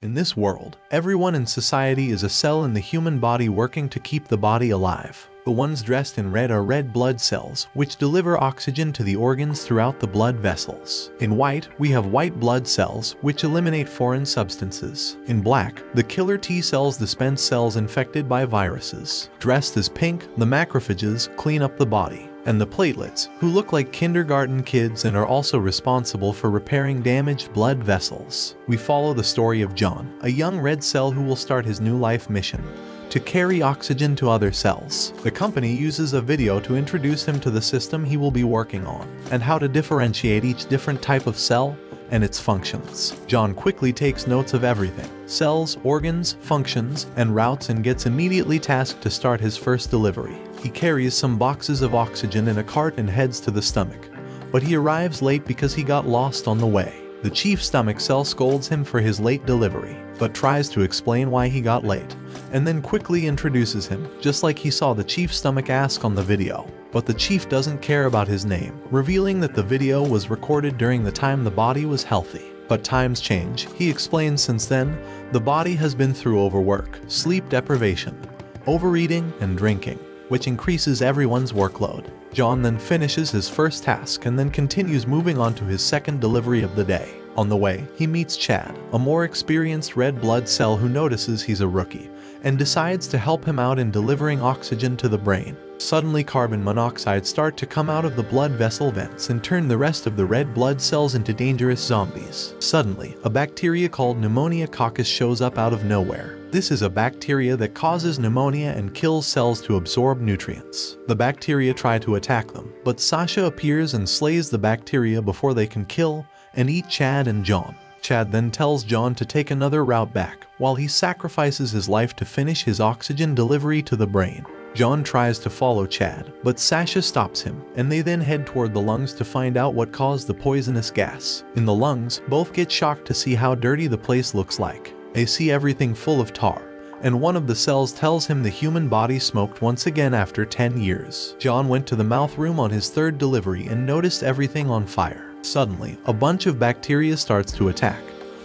In this world, everyone in society is a cell in the human body working to keep the body alive. The ones dressed in red are red blood cells, which deliver oxygen to the organs throughout the blood vessels. In white, we have white blood cells, which eliminate foreign substances. In black, the killer T cells dispense cells infected by viruses. Dressed as pink, the macrophages clean up the body. And the platelets, who look like kindergarten kids and are also responsible for repairing damaged blood vessels. We follow the story of John, a young red cell who will start his new life mission to carry oxygen to other cells. The company uses a video to introduce him to the system he will be working on, and how to differentiate each different type of cell and its functions. John quickly takes notes of everything: cells, organs, functions, and routes, and gets immediately tasked to start his first delivery. He carries some boxes of oxygen in a cart and heads to the stomach, but he arrives late because he got lost on the way. The chief stomach cell scolds him for his late delivery, but tries to explain why he got late, and then quickly introduces him, just like he saw the chief stomach ask on the video. But the chief doesn't care about his name, revealing that the video was recorded during the time the body was healthy. But times change, he explains. Since then, the body has been through overwork, sleep deprivation, overeating, and drinking, which increases everyone's workload. John then finishes his first task and then continues moving on to his second delivery of the day. On the way, he meets Chad, a more experienced red blood cell who notices he's a rookie and decides to help him out in delivering oxygen to the brain. Suddenly, carbon monoxide starts to come out of the blood vessel vents and turn the rest of the red blood cells into dangerous zombies. Suddenly, a bacteria called pneumococcus shows up out of nowhere. This is a bacteria that causes pneumonia and kills cells to absorb nutrients. The bacteria try to attack them, but Sasha appears and slays the bacteria before they can kill and eat Chad and John. Chad then tells John to take another route back, while he sacrifices his life to finish his oxygen delivery to the brain. John tries to follow Chad, but Sasha stops him, and they then head toward the lungs to find out what caused the poisonous gas. In the lungs, both get shocked to see how dirty the place looks like. They see everything full of tar, and one of the cells tells him the human body smoked once again after 10 years. John went to the mouth room on his third delivery and noticed everything on fire. Suddenly, a bunch of bacteria starts to attack,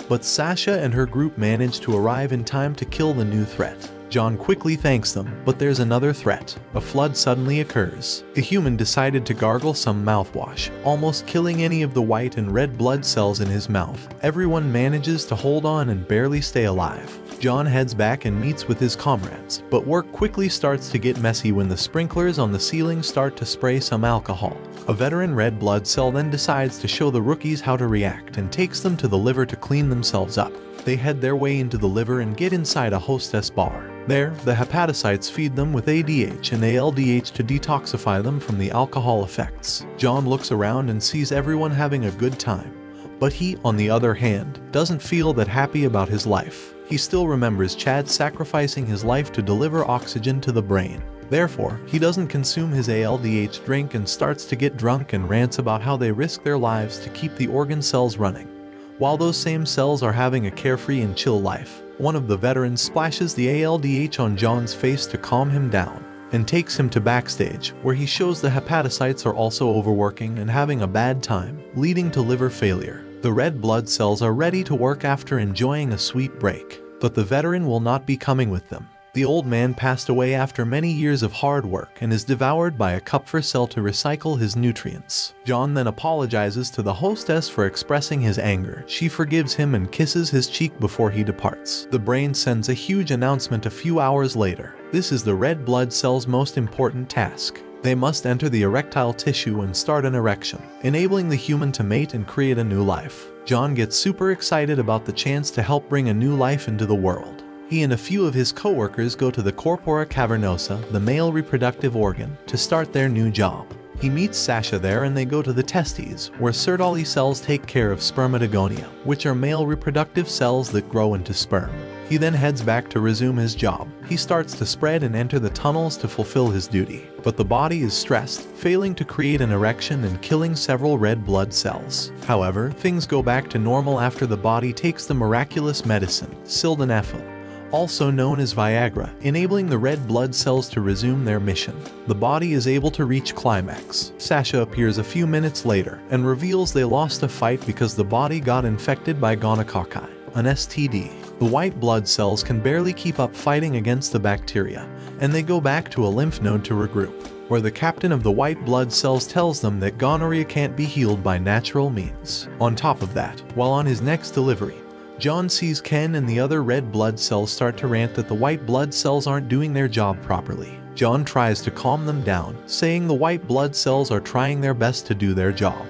but Sasha and her group manage to arrive in time to kill the new threat. John quickly thanks them, but there's another threat. A flood suddenly occurs. A human decided to gargle some mouthwash, almost killing any of the white and red blood cells in his mouth. Everyone manages to hold on and barely stay alive. John heads back and meets with his comrades, but work quickly starts to get messy when the sprinklers on the ceiling start to spray some alcohol. A veteran red blood cell then decides to show the rookies how to react and takes them to the liver to clean themselves up. They head their way into the liver and get inside a hostess bar. There, the hepatocytes feed them with ADH and ALDH to detoxify them from the alcohol effects. John looks around and sees everyone having a good time, but he, on the other hand, doesn't feel that happy about his life. He still remembers Chad sacrificing his life to deliver oxygen to the brain. Therefore, he doesn't consume his ALDH drink and starts to get drunk and rants about how they risk their lives to keep the organ cells running. While those same cells are having a carefree and chill life, one of the veterans splashes the ALDH on John's face to calm him down, and takes him to backstage, where he shows the hepatocytes are also overworking and having a bad time, leading to liver failure. The red blood cells are ready to work after enjoying a sweet break, but the veteran will not be coming with them. The old man passed away after many years of hard work and is devoured by a Kupfer cell to recycle his nutrients. John then apologizes to the hostess for expressing his anger. She forgives him and kisses his cheek before he departs. The brain sends a huge announcement a few hours later. This is the red blood cell's most important task. They must enter the erectile tissue and start an erection, enabling the human to mate and create a new life. John gets super excited about the chance to help bring a new life into the world. He and a few of his co-workers go to the corpora cavernosa, the male reproductive organ, to start their new job. He meets Sasha there and they go to the testes, where Sertoli cells take care of spermatogonia, which are male reproductive cells that grow into sperm. He then heads back to resume his job. He starts to spread and enter the tunnels to fulfill his duty, but the body is stressed, failing to create an erection and killing several red blood cells. However, things go back to normal after the body takes the miraculous medicine, sildenafil, also known as Viagra, enabling the red blood cells to resume their mission. The body is able to reach climax. Sasha appears a few minutes later and reveals they lost a fight because the body got infected by gonococci, an STD. The white blood cells can barely keep up fighting against the bacteria, and they go back to a lymph node to regroup, where the captain of the white blood cells tells them that gonorrhea can't be healed by natural means. On top of that, while on his next delivery, John sees Ken and the other red blood cells start to rant that the white blood cells aren't doing their job properly. John tries to calm them down, saying the white blood cells are trying their best to do their job,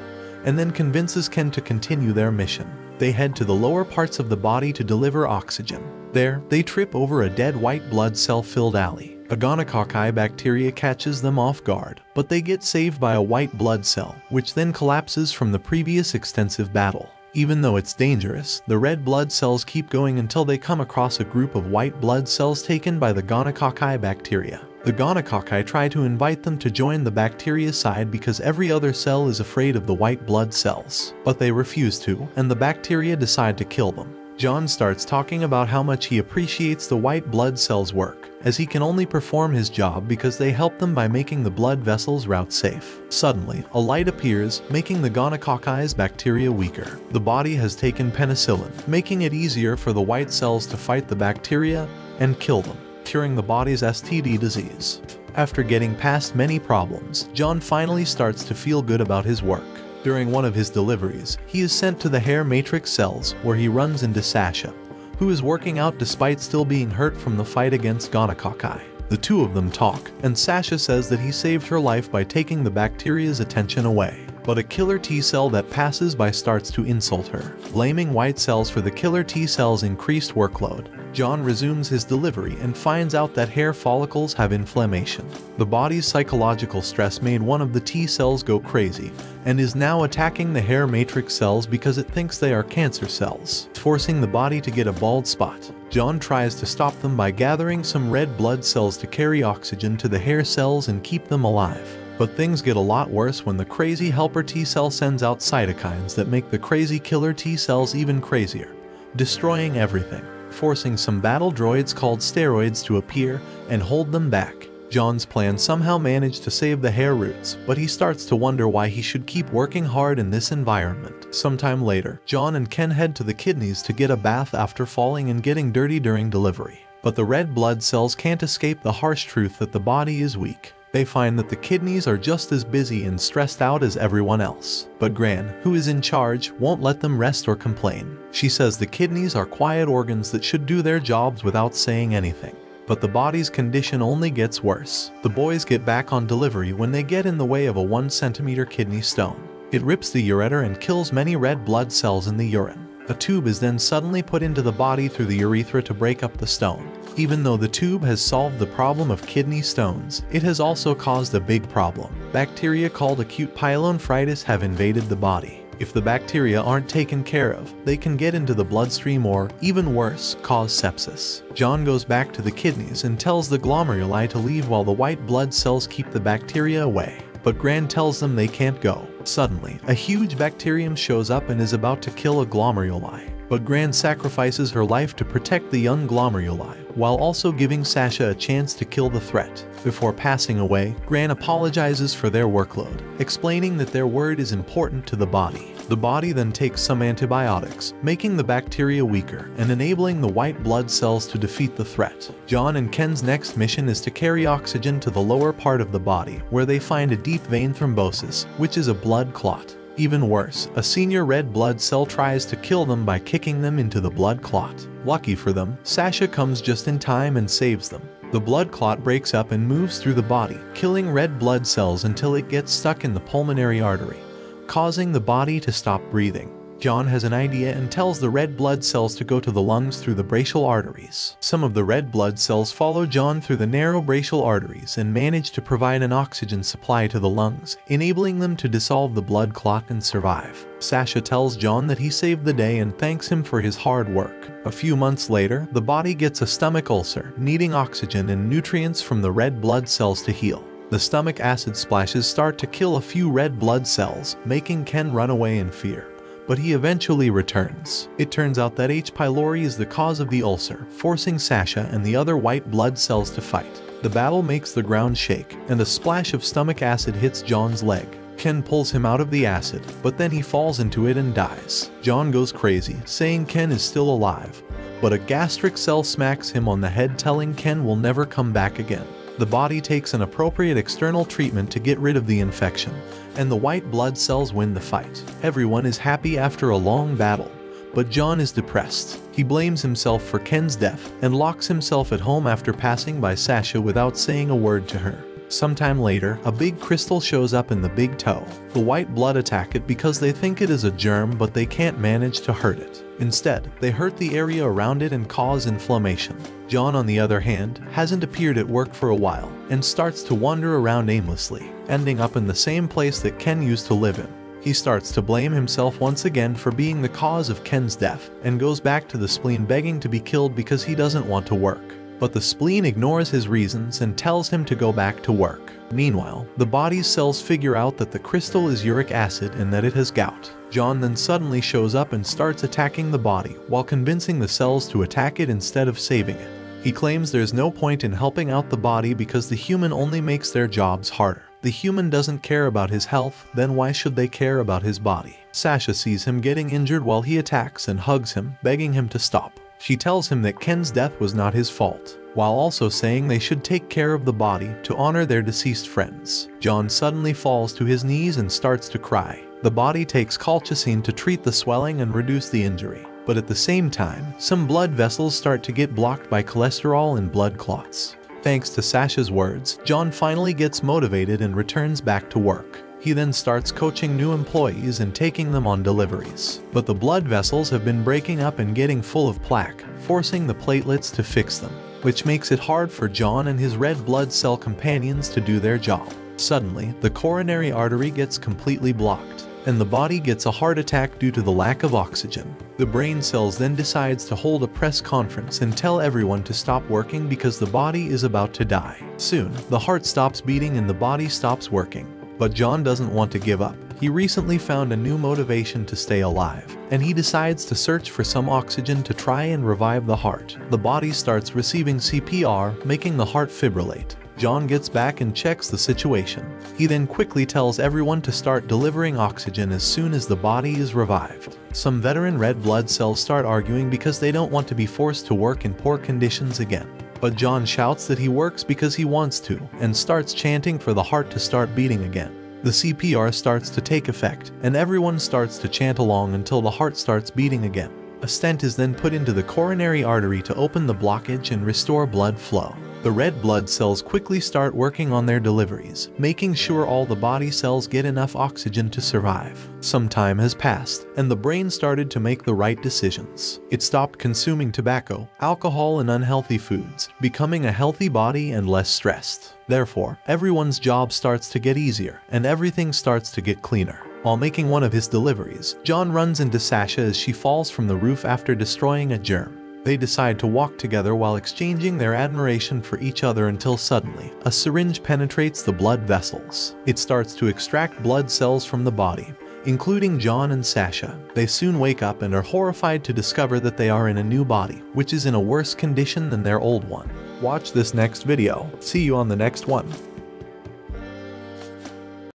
and then convinces Ken to continue their mission. They head to the lower parts of the body to deliver oxygen. There, they trip over a dead white blood cell-filled alley. A gonococci bacteria catches them off guard, but they get saved by a white blood cell, which then collapses from the previous extensive battle. Even though it's dangerous, the red blood cells keep going until they come across a group of white blood cells taken by the gonococci bacteria. The gonococci try to invite them to join the bacteria side because every other cell is afraid of the white blood cells, but they refuse to, and the bacteria decide to kill them. John starts talking about how much he appreciates the white blood cells' work, as he can only perform his job because they help them by making the blood vessels route safe. Suddenly, a light appears, making the gonococci's bacteria weaker. The body has taken penicillin, making it easier for the white cells to fight the bacteria and kill them, curing the body's STD disease. After getting past many problems, John finally starts to feel good about his work. During one of his deliveries, he is sent to the hair matrix cells, where he runs into Sasha, who is working out despite still being hurt from the fight against gonococci. The two of them talk, and Sasha says that he saved her life by taking the bacteria's attention away. But a killer T cell that passes by starts to insult her, blaming white cells for the killer T cell's increased workload. John resumes his delivery and finds out that hair follicles have inflammation. The body's psychological stress made one of the T cells go crazy and is now attacking the hair matrix cells because it thinks they are cancer cells, forcing the body to get a bald spot. John tries to stop them by gathering some red blood cells to carry oxygen to the hair cells and keep them alive. But things get a lot worse when the crazy helper T cell sends out cytokines that make the crazy killer T cells even crazier, destroying everything, forcing some battle droids called steroids to appear and hold them back. John's plan somehow managed to save the hair roots, but he starts to wonder why he should keep working hard in this environment. Sometime later, John and Ken head to the kidneys to get a bath after falling and getting dirty during delivery. But the red blood cells can't escape the harsh truth that the body is weak. They find that the kidneys are just as busy and stressed out as everyone else. But Gran, who is in charge, won't let them rest or complain. She says the kidneys are quiet organs that should do their jobs without saying anything. But the body's condition only gets worse. The boys get back on delivery when they get in the way of a 1 centimeter kidney stone. It rips the ureter and kills many red blood cells in the urine. A tube is then suddenly put into the body through the urethra to break up the stone. Even though the tube has solved the problem of kidney stones, it has also caused a big problem. Bacteria called acute pyelonephritis have invaded the body. If the bacteria aren't taken care of, they can get into the bloodstream or, even worse, cause sepsis. John goes back to the kidneys and tells the glomeruli to leave while the white blood cells keep the bacteria away. But Gran tells them they can't go. Suddenly, a huge bacterium shows up and is about to kill a glomeruli. But Gran sacrifices her life to protect the young glomeruli, while also giving Sasha a chance to kill the threat. Before passing away, Gran apologizes for their workload, explaining that their word is important to the body. The body then takes some antibiotics, making the bacteria weaker and enabling the white blood cells to defeat the threat. John and Ken's next mission is to carry oxygen to the lower part of the body, where they find a deep vein thrombosis, which is a blood clot. Even worse, a senior red blood cell tries to kill them by kicking them into the blood clot. Lucky for them, Sasha comes just in time and saves them. The blood clot breaks up and moves through the body, killing red blood cells until it gets stuck in the pulmonary artery, causing the body to stop breathing. John has an idea and tells the red blood cells to go to the lungs through the brachial arteries. Some of the red blood cells follow John through the narrow brachial arteries and manage to provide an oxygen supply to the lungs, enabling them to dissolve the blood clot and survive. Sasha tells John that he saved the day and thanks him for his hard work. A few months later, the body gets a stomach ulcer, needing oxygen and nutrients from the red blood cells to heal. The stomach acid splashes start to kill a few red blood cells, making Ken run away in fear. But he eventually returns. It turns out that H. pylori is the cause of the ulcer, forcing Sasha and the other white blood cells to fight. The battle makes the ground shake, and a splash of stomach acid hits John's leg. Ken pulls him out of the acid, but then he falls into it and dies. John goes crazy, saying Ken is still alive, but a gastric cell smacks him on the head, telling Ken will never come back again. The body takes an appropriate external treatment to get rid of the infection, and the white blood cells win the fight. Everyone is happy after a long battle, but John is depressed. He blames himself for Ken's death and locks himself at home after passing by Sasha without saying a word to her. Sometime later, a big crystal shows up in the big toe. The white blood attack it because they think it is a germ, but they can't manage to hurt it. Instead, they hurt the area around it and cause inflammation. John, on the other hand, hasn't appeared at work for a while and starts to wander around aimlessly, ending up in the same place that Ken used to live in. He starts to blame himself once again for being the cause of Ken's death and goes back to the spleen begging to be killed because he doesn't want to work. But the spleen ignores his reasons and tells him to go back to work. Meanwhile, the body's cells figure out that the crystal is uric acid and that it has gout. John then suddenly shows up and starts attacking the body while convincing the cells to attack it instead of saving it. He claims there's no point in helping out the body because the human only makes their jobs harder. The human doesn't care about his health, then why should they care about his body? Sasha sees him getting injured while he attacks and hugs him, begging him to stop. She tells him that Ken's death was not his fault, while also saying they should take care of the body to honor their deceased friends. John suddenly falls to his knees and starts to cry. The body takes colchicine to treat the swelling and reduce the injury, but at the same time, some blood vessels start to get blocked by cholesterol and blood clots. Thanks to Sasha's words, John finally gets motivated and returns back to work. He then starts coaching new employees and taking them on deliveries. But the blood vessels have been breaking up and getting full of plaque, forcing the platelets to fix them, which makes it hard for John and his red blood cell companions to do their job. Suddenly, the coronary artery gets completely blocked, and the body gets a heart attack due to the lack of oxygen. The brain cells then decides to hold a press conference and tell everyone to stop working because the body is about to die. Soon, the heart stops beating and the body stops working. But John doesn't want to give up. He recently found a new motivation to stay alive, and he decides to search for some oxygen to try and revive the heart. The body starts receiving CPR, making the heart fibrillate. John gets back and checks the situation. He then quickly tells everyone to start delivering oxygen as soon as the body is revived. Some veteran red blood cells start arguing because they don't want to be forced to work in poor conditions again. But John shouts that he works because he wants to and starts chanting for the heart to start beating again. The CPR starts to take effect, and everyone starts to chant along until the heart starts beating again. A stent is then put into the coronary artery to open the blockage and restore blood flow. The red blood cells quickly start working on their deliveries, making sure all the body cells get enough oxygen to survive. Some time has passed, and the brain started to make the right decisions. It stopped consuming tobacco, alcohol, and unhealthy foods, becoming a healthy body and less stressed. Therefore, everyone's job starts to get easier, and everything starts to get cleaner. While making one of his deliveries, John runs into Sasha as she falls from the roof after destroying a germ. They decide to walk together while exchanging their admiration for each other until suddenly, a syringe penetrates the blood vessels. It starts to extract blood cells from the body, including John and Sasha. They soon wake up and are horrified to discover that they are in a new body, which is in a worse condition than their old one. Watch this next video. See you on the next one.